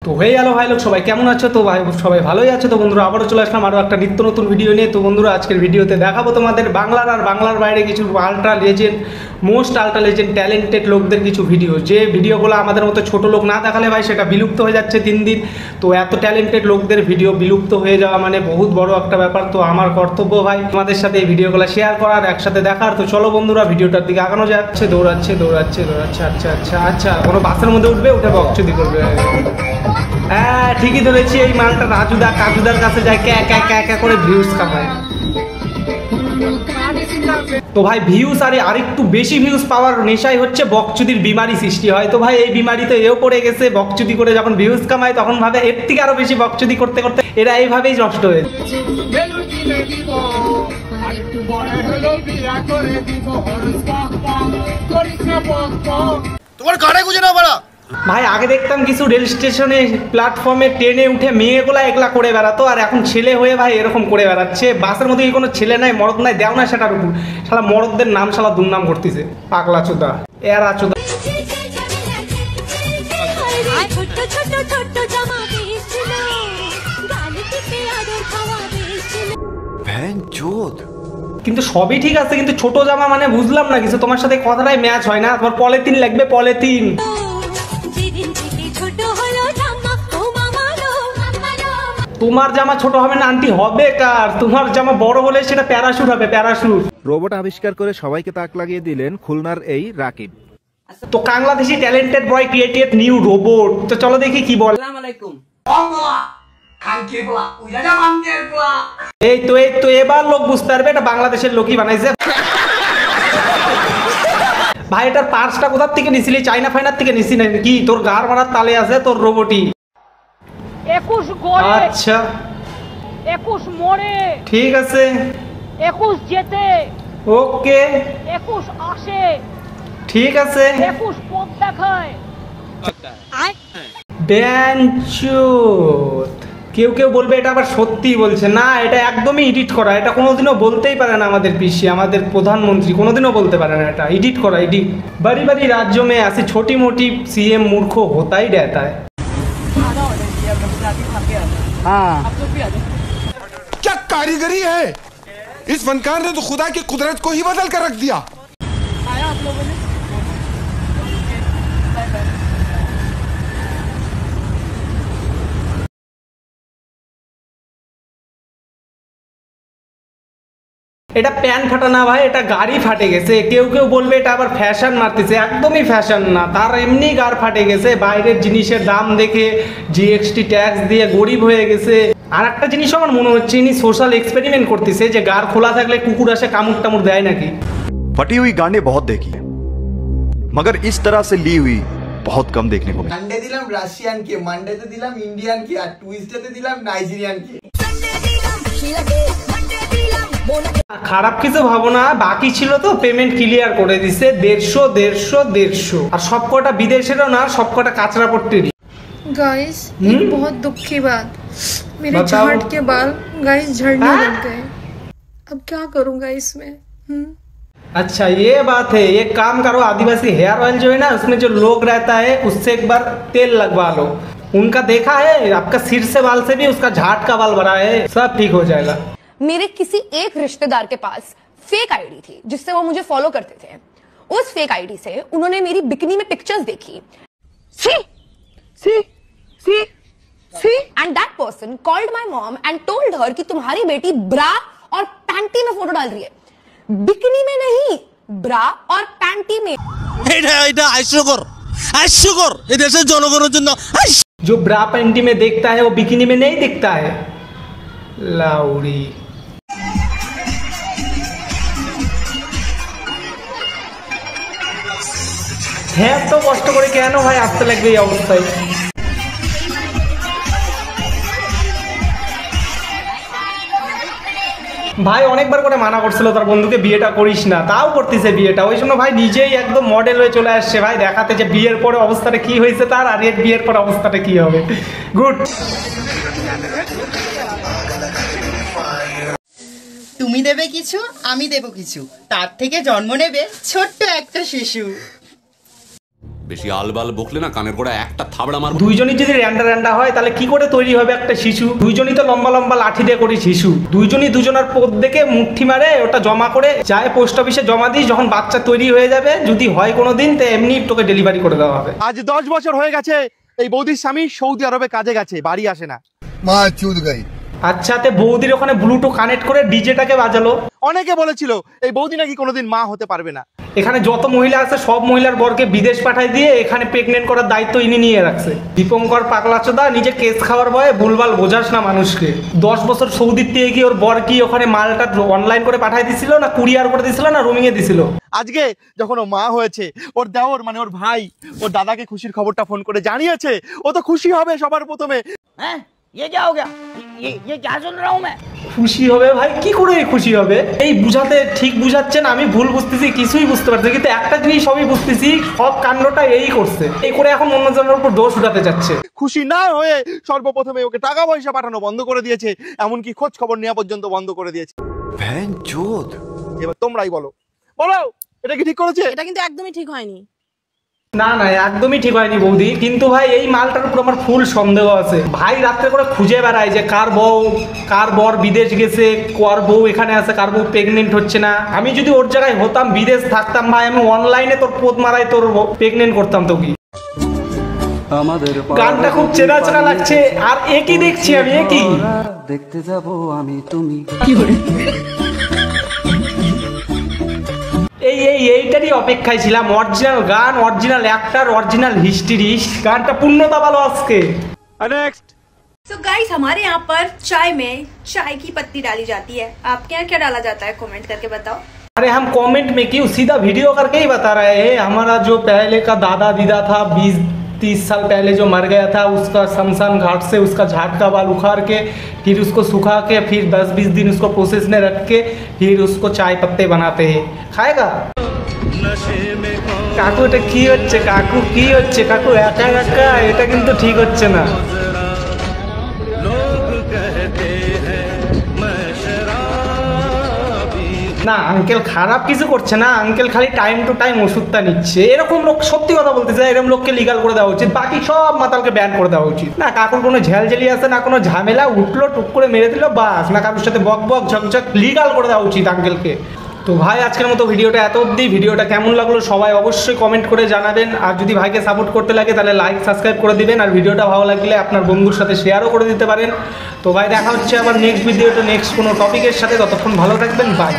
তো হয়ে গেল ভাই লোক, সবাই কেমন আছো? তো ভাই সবাই ভালোই আছো তো বন্ধুরা, আবারও চলে আসলাম আরও একটা নিত্য নতুন ভিডিও নিয়ে। তো বন্ধুরা আজকের ভিডিওতে দেখাবো তোমাদের বাংলার আর বাংলার বাইরে কিছু ultra legend, most ultra legend talented লোকদের কিছু ভিডিও, যে ভিডিওগুলো আমাদের মতো ছোট লোক না দেখালে ভাই সেটা বিলুপ্ত হয়ে যাচ্ছে দিন দিন। তো এত ট্যালেন্টেড লোকদের ভিডিও বিলুপ্ত হয়ে যাওয়া মানে বহুত বড় একটা ব্যাপার। তো আমার কর্তব্য ভাই তোমাদের সাথে এই ভিডিওগুলো শেয়ার করার, একসাথে দেখার। তো চলো বন্ধুরা ভিডিওটার দিকে আগানো যাচ্ছে। দৌড়াচ্ছে দৌড়াচ্ছে দৌড়াচ্ছে, আচ্ছা আচ্ছা আচ্ছা, কোনো বাসের মধ্যে উঠবে, উঠে বকচুদি করবে। হ্যাঁ ঠিকই ধরেছি, এই মালটা রাজুদা কাজুদার কাছে যায়, ক্যা ক্যা ক্যা ক্যা করে ভিউজ কামায়। তো ভাই ভিউজ আরেকটু বেশি ভিউজ পাওয়ার নেশাই হচ্ছে বকচুদির বিমারি সৃষ্টি হয়। তো ভাই এই বিমারিতে এও পড়ে গেছে, বকচুদি করে যখন ভিউজ কামায় তখন ভাবে এর থেকে আরো বেশি বকচুদি করতে করতে এরা এইভাবেই নষ্ট হয়ে যায়। তোমার গাড়ি গুজে না বড়া ভাই আগে দেখতাম কিছু রেল স্টেশনে প্ল্যাটফর্মে ট্রেনে উঠে মেয়েগুলা একলা করে বেড়াতো, আর এখন ছেলে হয়ে ভাই এরকম করে বেড়াচ্ছে। বাসের মধ্যে কোনো ছেলে নাই, মরদ নাই, দেও না সেটার উপর শালা মরদদের নাম শালা দুর্নাম করতেছে, পাগলা চোদা এরা চোদা। কিন্তু সবই ঠিক আছে, কিন্তু ছোট জামা মানে বুঝলাম না কিছু, তোমার সাথে কথাটাই ম্যাচ হয় না। তোমার পলিথিন লাগবে, পলিথিন। তোমার জামা ছোট হবে না আন্টি, হবে কার? তোমার জামা বড় হলে সেটা প্যারাশুট হবে, প্যারাশুট। রোবট আবিষ্কার করে সবাইকে তাক লাগিয়ে দিলেন খুলনার এই রাকিব। তো বাংলাদেশি ট্যালেন্টেড বয় ক্রিয়েটেড নিউ রোবট। তো চলো দেখি কি বল। আসসালামু আলাইকুম। এই তো এবার লোক বুঝতে পারবে এটা বাংলাদেশের লোকই বানাইছে। ভাই এটার পার্টসটা কোথার থেকে নিছিলি? চাইনা ফাইনার থেকে নিছি নাকি? তোর গার মারার তালে আছে তোর রোবটই। 21 গড়ে, আচ্ছা 21 মোড়ে, ঠিক আছে, 21 যেতে, ওকে 21 আসে, ঠিক আছে। 21 পথ দেখায়। বেঞ্চুত। কেউ কেউ বলবে এটা আবার সত্যি বলছে, না এটা একদমই এডিট করা। এটা কোনোদিনও বলতেই পারে না আমাদের পিসি, আমাদের প্রধানমন্ত্রী কোনোদিনও বলতে পারে না এটা এডিট করা। এডিট বাড়ি বাড়ি রাজ্য মে আসে ছোটি মোটি सीएम मूर्ख होता ही रहता है। क्या कारीगरी है इस फनकार ने, तो खुदा की कुदरत को ही बदल कर रख दिया। आप लोगों ने এটা প্যান ফাটা না ভাই, এটা গাড়ি ফাটে গেছে। কেউ কেউ বলবে এটা আবার ফ্যাশন মারতেছে, একদমই ফ্যাশন না, তার এমনি গাড় ফাটে গেছে বাইরের জিনিসের দাম দেখে, জিএসটি ট্যাক্স দিয়ে গরিব হয়ে গেছে। আর একটা জিনিস আমার মনে হচ্ছে ইনি সোশ্যাল এক্সপেরিমেন্ট করতেছে, যে গাড় খোলা থাকলে কুকুর আসে কামড় টামড় দেয় নাকি। फटी हुई गांडें बहुत देखी है, मगर इस तरह से ली हुई बहुत कम देखने को मिली। মানডে দিলাম রাশিয়ান কে, মানডেতে দিলাম ইন্ডিয়ান কে, আর টুইসডেতে দিলাম নাইজেরিয়ান কে। খারাপ কিছু ভাবো না, বাকি ছিল তো পেমেন্ট ক্লিয়ার করে দিছে 150 আর সবকটা বিদেশেরও না, সবকটা কাঁচরাপট্টিরই। गाइस एक बहुत दुख की बात, मेरे झाड़ के बाल गाइस झड़ने लग गए। अब क्या करूंगा इसमें? अच्छा ये बात है, एक काम करो, आदिवासी हेयर ऑयल जो है ना उसमें जो लोग रहता है उससे एक बार तेल लगवा लो। उनका देखा है, आपका सिर से बाल से भी उसका झाट का बाल बड़ा है, सब ठीक हो जाएगा। मेरे किसी एक रिश्तेदार के पास फेक आईडी थी जिससे वो मुझे फॉलो करते थे। उस फेक आईडी से उन्होंने मेरी बिकनी में पिक्चर्स देखी। And that person called my mom and told her कि तुम्हारी बेटी ब्रा और पैंटी में फोटो डाल रही है, बिकनी में नहीं, ब्रा और पैंटी में। এটা হাস্যকর এই দেশের জনগণের জন্য। जो ब्रा पैंटी में देखता है वो बिकिनी में नहीं दिखता है। लाउड़ी হ্যাঁ, তো কষ্ট করে কেন ভাই আসতে লাগবে এই অবস্থায়? ভাই অনেকবার করে মানা করছিল তার বন্ধুকে বিয়েটা করিস না, তাও করতেছে বিয়েটা। ওই জন্য ভাই নিজেই একদম মডেল হয়ে চলে আসছে ভাই দেখাতে যে বিয়ের পরে অবস্থাটা কি হয়েছে তার, আর এর বিয়ের পরে অবস্থাটা কি হবে। গুড। তুমি দেবে কিছু, আমি দেব কিছু, তার থেকে জন্ম নেবে ছোট্ট একটা শিশু। বেশি আলবাল বকলে না কানের গোড়া একটা থাবড়া মারবো। দুইজনই যদি র্যান্ডা র্যান্ডা হয় তাহলে কি করে তৈরি হবে একটা শিশু? দুইজনই তো লম্বা লম্বা লাঠি দিয়ে করি শিশু। দুইজনই দুজনের পদ দেখে মুঠি মারে ওটা জমা করে যায় পোস্ট অফিসে জমা দিস, যখন বাচ্চা তৈরি হয়ে যাবে যদি হয় কোনোদিন তো এমনি তোকে ডেলিভারি করে দেওয়া হবে। আজ 10 বছর হয়ে গেছে এই বৌদির স্বামী সৌদি আরবে কাজে গেছে, বাড়ি আসে না। মা চুদ গই। আচ্ছা তে বৌদির ওখানে ব্লুটুথ কানেক্ট করে ডিজেটাকে বাজালো। অনেকে বলেছিল এই বৌদি নাকি কোনোদিন মা হতে পারবে না। এখানে যত মহিলা আছে সব মহিলার বরকে বিদেশ পাঠায় দিয়ে এখানে প্রেগনেন্ট করার দায়িত্ব ইনি নিয়ে রাখছে। দীপঙ্কর পাগলাচোদা নিজে কেস খাওয়ার ভয়ে ভুলভাল বোঝাস না মানুষকে। 10 বছর সৌদির থেকে কি ওর বর কি ওখানে মালটা অনলাইন করে পাঠায় দিছিল না কুরিয়ার করে দিছিল না রুমিং এ দিছিল? আজকে যখন ও মা হয়েছে ওর দেওর মানে ওর ভাই ওর দাদাকে খুশির খবরটা ফোন করে জানিয়েছে। ও তো খুশি হবে সবার প্রথমে। हैं ये क्या हो गया? ये क्या सुन रहा हूँ मैं? খুশি হবে ভাই, কি করে খুশি হবে? এই বুঝাতে ঠিক বুঝাচ্ছেন, আমি ভুল বুঝতেছি, কিছুই বুঝতে পারছি, কিন্তু একটা জিনিস সবই বুঝতেছি, সব কাণ্ডটা এই করছে। এই করে এখন অন্যজনের উপর দোষ উঠাতে চাচ্ছে। খুশি না হয়ে সর্বপ্রথমে ওকে টাকা পয়সা পাঠানো বন্ধ করে দিয়েছে, এমনকি খোঁজ খবর নেওয়া পর্যন্ত বন্ধ করে দিয়েছে। ভ্যানচোদ। এবার তোমরাই বলো বলো এটা কি ঠিক করেছে? এটা কিন্তু একদমই ঠিক হয়নি। না না একদমই ঠিক হয়নি বৌদি, কিন্তু ভাই এই মালটার উপর আমার ফুল সন্দেহ আছে। ভাই রাত্রে করে খুঁজে বেড়ায় যে কার বউ কার বর বিদেশ গেছে, কার বউ এখানে আছে, কার বউ প্রেগনেন্ট হচ্ছে না। আমি যদি ওর জায়গায় হতাম, বিদেশ থাকতাম ভাই, আমি অনলাইনে তোর পোদ মারাই তোর প্রেগনেন্ট করতাম। তো কি গানটা খুব চেনা চেনা লাগছে, আর একই দেখছি আমি, একই দেখতে যাবো আমি তুমি। এইটারই অপেক্ষায় ছিলাম। অরিজিনাল গান, অরিজিনাল অ্যাক্টর, অরিজিনাল হিস্ট্রি। গানটা পূর্ণতা ভালো আজকে। নেক্সট। So guys, हमारे यहाँ पर चाय में चाय की पत्ती डाली जाती है। आपके यहाँ क्या डाला जाता है? कमेंट करके बताओ। अरे हम कमेंट में क्यों, सीधा वीडियो करके ही बता रहे हैं। हमारा जो पहले का दादा दीदा था 20-30 साल पहले जो मर गया था, उसका शमशान घाट से उसका झाट का बाल उखाड़ के फिर उसको सुखा के फिर 10-20 दिन उसको प्रोसेस में रख के फिर उसको चाय पत्ते बनाते हैं। खाएगा কাকু? এটা কি হচ্ছে কাকু? কি হচ্ছে কাকু? একা একা এটা কিন্তু ঠিক হচ্ছে না। না আঙ্কেল খারাপ কিছু করছে না, আঙ্কেল খালি টাইম টু টাইম ওষুধটা নিচ্ছে। এরকম লোক, সত্যি কথা বলতে চাই, এরকম লোককে লিগাল করে দেওয়া উচিত, বাকি সব মাতালকে ব্যান করে দেওয়া উচিত। না কাকুর কোনো ঝালঝালি আছে না, কোনো ঝামেলা, উঠলো টুক করে মেরে দিল বাস, না কারোর সাথে বক বক ঝকঝক, লিগাল করে দেওয়া উচিত আঙ্কেলকে। তো ভাই আজকের মতো ভিডিওটা এত অবধি। ভিডিওটা কেমন লাগলো সবাই অবশ্যই কমেন্ট করে জানাবেন, আর যদি ভাইকে সাপোর্ট করতে লাগে তাহলে লাইক সাবস্ক্রাইব করে দিবেন, আর ভিডিওটা ভালো লাগলে আপনার বন্ধুর সাথে শেয়ারও করে দিতে পারেন। তো ভাই দেখা হচ্ছে আবার নেক্সট ভিডিওতে নেক্সট কোনো টপিকের সাথে, ততক্ষণ ভালো থাকবেন, বাই।